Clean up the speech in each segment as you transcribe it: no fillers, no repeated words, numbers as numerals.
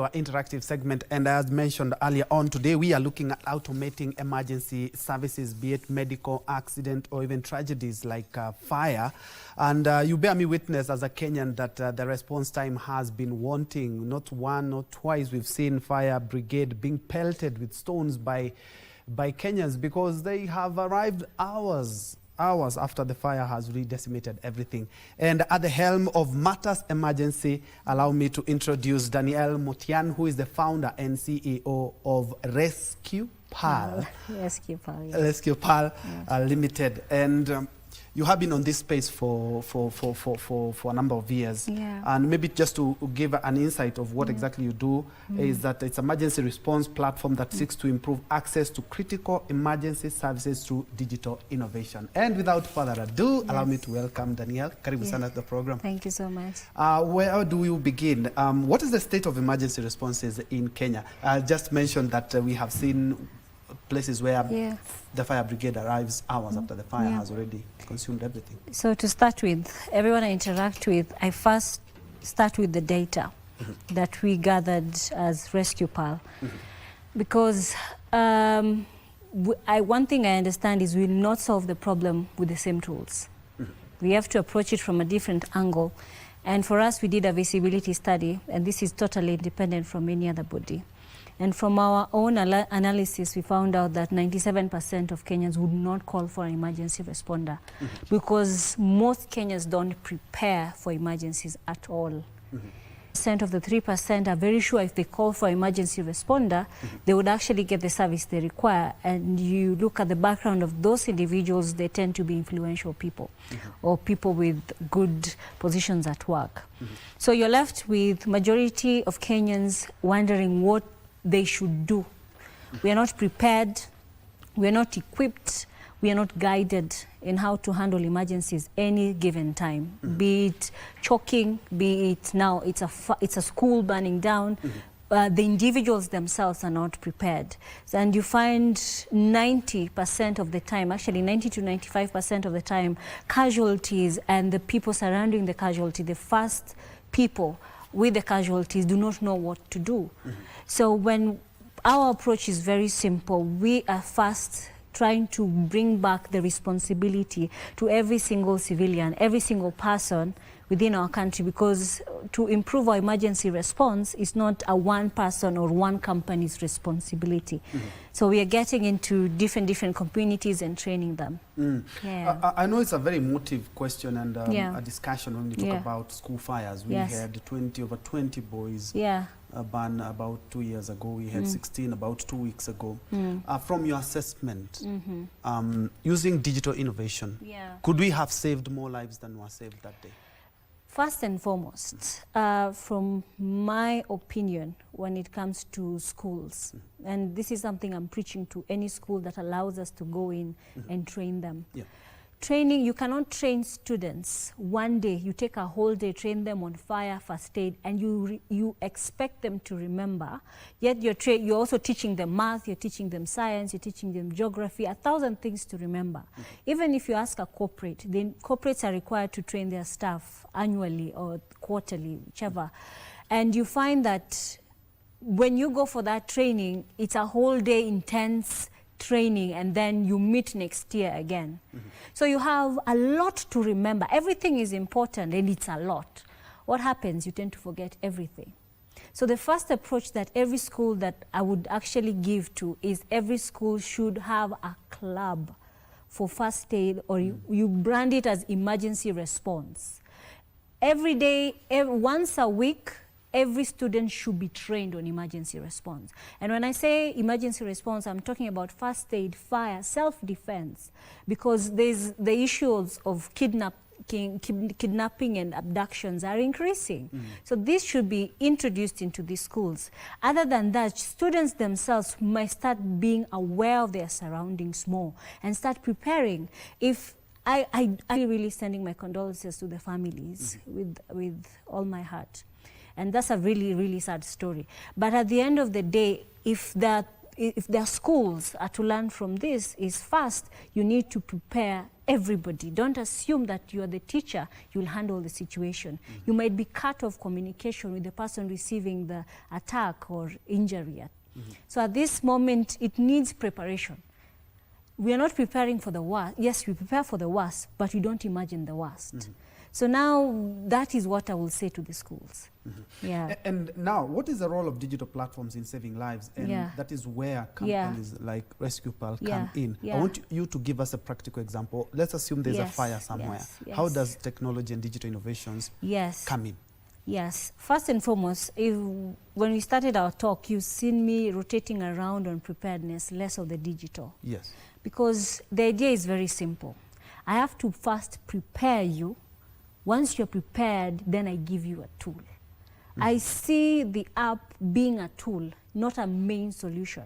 Our interactive segment, and as mentioned earlier on, today we are looking at automating emergency services, be it medical, accident, or even tragedies like fire. And you bear me witness as a Kenyan that the response time has been wanting. Not one, not twice we've seen fire brigade being pelted with stones by Kenyans because they have arrived hours after the fire has really decimated everything. And at the helm of Matters Emergency, allow me to introduce Daniele Motian, who is the founder and CEO of Resqpal. Resqpal, yeah. Resqpal Limited. And you have been on this space for a number of years. Yeah. And maybe just to give an insight of what exactly you do is that it's an emergency response platform that seeks to improve access to critical emergency services through digital innovation. And without further ado, allow me to welcome Danielle. Karibu sana to the program. Thank you so much. Where do we begin? What is the state of emergency responses in Kenya? I just mentioned that we have seen places where the fire brigade arrives hours after the fire has already consumed everything. So to start with, everyone I interact with, I first start with the data that we gathered as Resqpal. Because one thing I understand is we will not solve the problem with the same tools. We have to approach it from a different angle. And for us, we did a visibility study, and this is totally independent from any other body. And from our own analysis, we found out that 97% of Kenyans would not call for an emergency responder because most Kenyans don't prepare for emergencies at all. Percent of the 3% are very sure if they call for emergency responder, they would actually get the service they require. And you look at the background of those individuals, they tend to be influential people or people with good positions at work. So you're left with majority of Kenyans wondering what they should do. We are not prepared, we are not equipped, we are not guided in how to handle emergencies any given time. Be it choking, be it now it's a school burning down. The individuals themselves are not prepared. And you find 90% of the time, actually 90 to 95% of the time, casualties and the people surrounding the casualty, the first people with the casualties, do not know what to do. So when our approach is very simple, we are first trying to bring back the responsibility to every single civilian, every single person within our country, because to improve our emergency response is not a one person or one company's responsibility. So we are getting into different communities and training them. I know it's a very emotive question and a discussion when we talk about school fires. We had over 20 boys burned about 2 years ago. We had 16 about 2 weeks ago. From your assessment, using digital innovation, could we have saved more lives than were saved that day? First and foremost, from my opinion, when it comes to schools, and this is something I'm preaching to any school that allows us to go in and train them. Training, you cannot train students one day. You take a whole day, train them on fire, first aid, and you expect them to remember. Yet you're also teaching them math, you're teaching them science, you're teaching them geography, 1,000 things to remember. Even if you ask a corporate, then corporates are required to train their staff annually or quarterly, whichever. And you find that when you go for that training, it's a whole day intense training, and then you meet next year again. So you have a lot to remember. Everything is important and it's a lot. What happens? You tend to forget everything. So the first approach that every school that I would actually give to is every school should have a club for first aid, or you brand it as emergency response. Every day, once a week, every student should be trained on emergency response. And when I say emergency response, I'm talking about first aid, fire, self-defense, because there's the issues of kidnapping and abductions are increasing. So this should be introduced into these schools. Other than that, students themselves might start being aware of their surroundings more and start preparing. If I'm really sending my condolences to the families with all my heart. And that's a really, really sad story. But at the end of the day, if their schools are to learn from this, is first, you need to prepare everybody. Don't assume that you are the teacher, you'll handle the situation. You might be cut off communication with the person receiving the attack or injury. So at this moment, it needs preparation. We are not preparing for the worst. Yes, we prepare for the worst, but we don't imagine the worst. So now that is what I will say to the schools. Yeah. And now, what is the role of digital platforms in saving lives? And that is where companies like Resqpal come in. I want you to give us a practical example. Let's assume there's a fire somewhere. How does technology and digital innovations come in? Yes. First and foremost, when we started our talk, you've seen me rotating around on preparedness, less of the digital. Yes. Because the idea is very simple. I have to first prepare you. Once you're prepared, then I give you a tool. I see the app being a tool, not a main solution.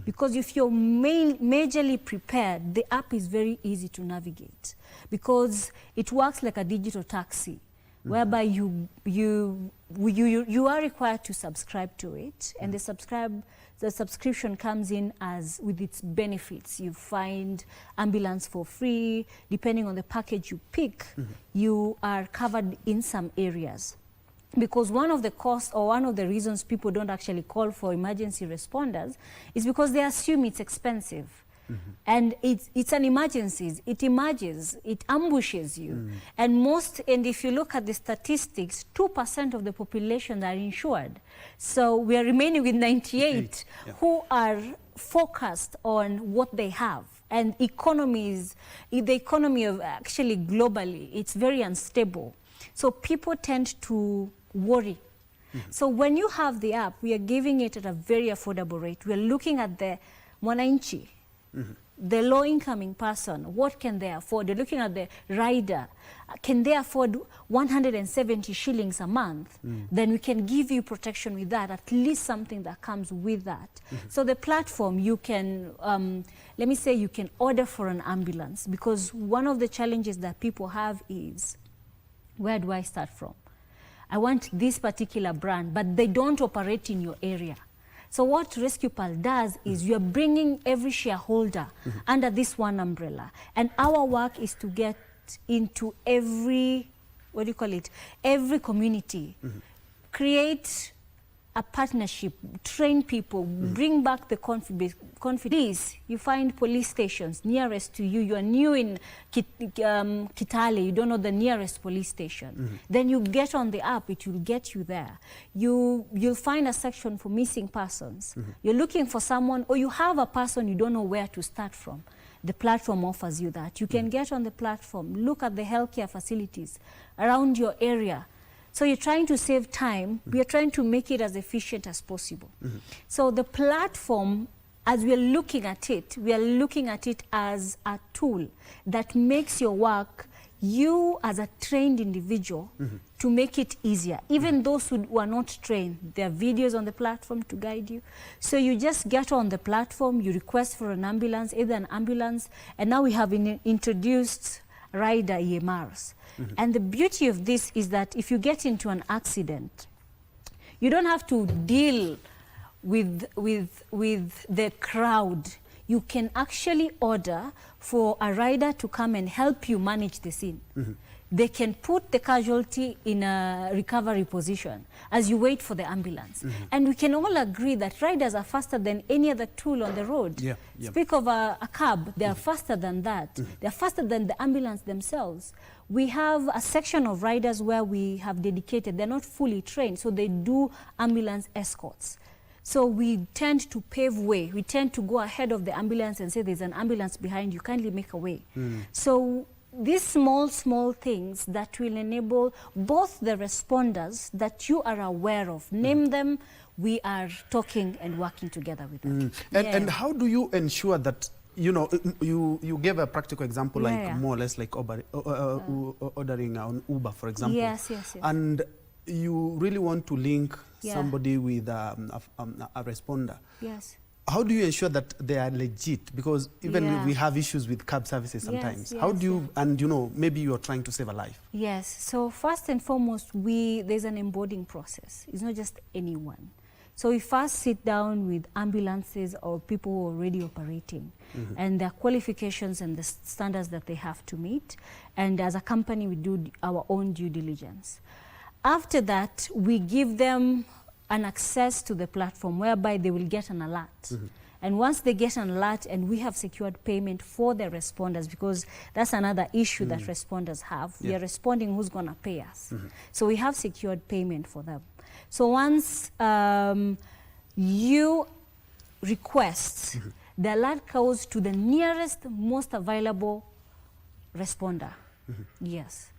Because if you're majorly prepared, the app is very easy to navigate. Because it works like a digital taxi, whereby you are required to subscribe to it, and the subscription comes in as with its benefits. You find ambulance for free. Depending on the package you pick, you are covered in some areas. Because one of the costs or one of the reasons people don't actually call for emergency responders is because they assume it's expensive. And it's an emergency. It emerges, it ambushes you. And if you look at the statistics, 2% of the population are insured. So we are remaining with 98 who are focused on what they have. And the economy of actually globally, it's very unstable. So people tend to worry. So when you have the app, we are giving it at a very affordable rate. We are looking at the mwananchi, the low-incoming person, what can they afford? They're looking at the rider. Can they afford 170 shillings a month? Then we can give you protection with that, at least something that comes with that. So the platform, you can, let me say you can order for an ambulance, because one of the challenges that people have is, where do I start from? I want this particular brand, but they don't operate in your area. So what Resqpal does is you're bringing every shareholder under this one umbrella. And our work is to get into every, every community, create a partnership, train people, bring back the confidence. You find police stations nearest to you. You are new in Kitale, you don't know the nearest police station. Then you get on the app, it will get you there. You'll find a section for missing persons. You're looking for someone, or you have a person you don't know where to start from. The platform offers you that. You can get on the platform, look at the healthcare facilities around your area. So you're trying to save time. We are trying to make it as efficient as possible. So the platform, as we are looking at it, we are looking at it as a tool that makes your work, you as a trained individual, to make it easier. Even those who are not trained, there are videos on the platform to guide you. So you just get on the platform, you request for an ambulance, either an ambulance, and now we have introduced rider EMRs. And the beauty of this is that if you get into an accident, you don't have to deal with the crowd. You can actually order for a rider to come and help you manage the scene. They can put the casualty in a recovery position as you wait for the ambulance. And we can all agree that riders are faster than any other tool on the road. Speak of a cab, they are faster than that. They are faster than the ambulance themselves. We have a section of riders where we have dedicated, they're not fully trained, so they do ambulance escorts. So we tend to pave way. We tend to go ahead of the ambulance and say, there's an ambulance behind you, kindly make a way. So these small things that will enable both the responders that you are aware of, name them, we are talking and working together with them. And how do you ensure that, you know, you gave a practical example, like more or less like ordering on Uber, for example. Yes. And you really want to link somebody with a responder. Yes. How do you ensure that they are legit? Because even we have issues with cab services sometimes. How do you, and you know, maybe you are trying to save a life. Yes. So first and foremost, there's an onboarding process. It's not just anyone. So we first sit down with ambulances or people who are already operating and their qualifications and the standards that they have to meet. And as a company, we do our own due diligence. After that, we give them an access to the platform whereby they will get an alert. And once they get an alert and we have secured payment for the responders, because that's another issue that responders have. We are responding, who's going to pay us? So we have secured payment for them. So once you request, the alert goes to the nearest, most available responder. Yes.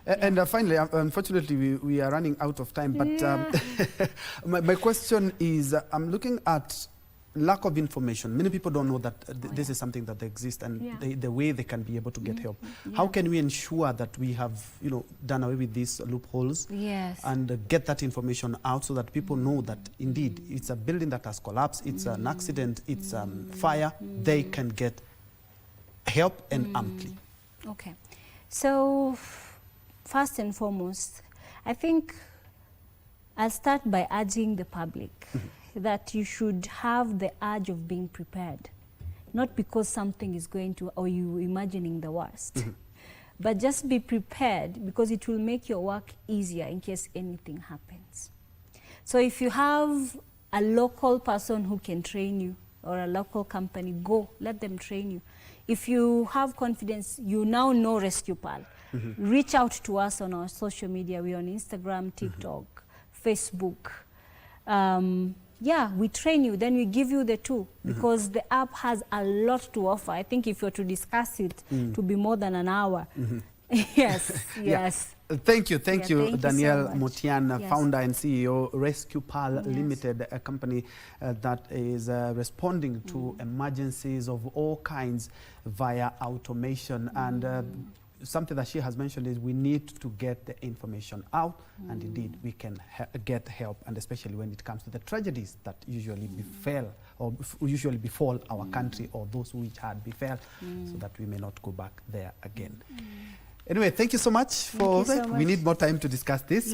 And finally, unfortunately, we are running out of time, but my question is, I'm looking at lack of information. Many people don't know that this is something that exists and the way they can be able to get help. How can we ensure that we have, done away with these loopholes and get that information out so that people know that indeed it's a building that has collapsed, it's an accident, it's fire, they can get help and amply. Okay. So first and foremost, I think I'll start by urging the public that you should have the urge of being prepared, not because something is going to, or you imagining the worst, but just be prepared because it will make your work easier in case anything happens. So if you have a local person who can train you or a local company, go, let them train you. If you have confidence, you now know Resqpal. Reach out to us on our social media. We're on Instagram, TikTok, Facebook. Yeah, we train you, then we give you the tool because the app has a lot to offer. I think if you're to discuss it, to be more than an hour. Yes. Thank you, Daniele so Motian, founder and CEO, Resqpal Limited, a company that is responding to emergencies of all kinds via automation. And something that she has mentioned is we need to get the information out, and indeed we can get help, and especially when it comes to the tragedies that usually befell or usually befall our country or those which had befell, so that we may not go back there again. Anyway, thank you so much for that. We need more time to discuss this.